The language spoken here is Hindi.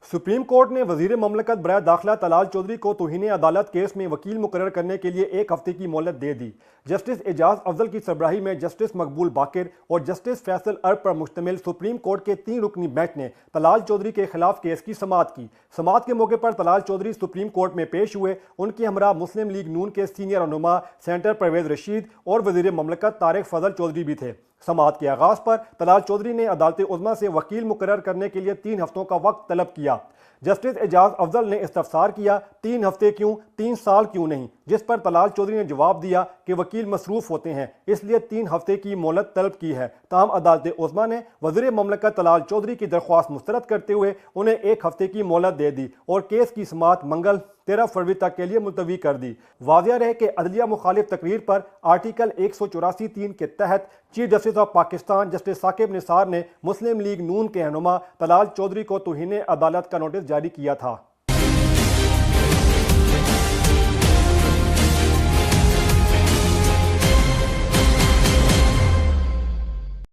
सुप्रीम कोर्ट ने वजीर ममलकत बराए दाखिला तलाल चौधरी को तौहीन अदालत केस में वकील मुकर्रर करने के लिए 1 हफ्ते की मोहलत दे दी। जस्टिस एजाज अफजल की सरबराही में जस्टिस मकबूल बाकिर और जस्टिस फैसल अरब पर मुश्तमिल सुप्रीम कोर्ट के 3 रुकनी बेंच ने तलाल चौधरी के खिलाफ केस की समाअत की। समाअत के मौके पर तलाल चौधरी सुप्रीम कोर्ट में पेश हुए। उनके हमरा मुस्लिम लीग नून के सीनियर रहनुमा सेनेटर परवेज रशीद और वजीर ममलकत तारिक फजल चौधरी भी थे। समाअत के आगाज पर तलाल चौधरी ने अदालत उज़्मा से वकील मुकर्रर करने के लिए 3 हफ्तों का वक्त तलब किया। जस्टिस एजाज अफजल ने इस्तफसार किया 3 हफ्ते क्यों, 3 साल क्यों नहीं, जिस पर तलाल चौधरी ने जवाब दिया कि वकील मसरूफ होते हैं, इसलिए 3 हफ्ते की मोहलत तलब की है। ताहम अदालत उज़्मा ने वज़ीर ममलकत तलाल चौधरी की दरख्वास्त मुस्तरद करते हुए उन्हें 1 हफ्ते की मोहलत दे दी और केस की समाअत मंगल 13 फरवरी तक के लिए मुलतवी कर दी। वाज़िया रहे कि अदलिया मुखालिफ तकरीर पर आर्टिकल 184(3) के तहत chief justice of Pakistan justice Saqib Nisar ने मुस्लिम लीग नून के रहनुमा तलाल चौधरी को तौहीन अदालत का नोटिस जारी किया था।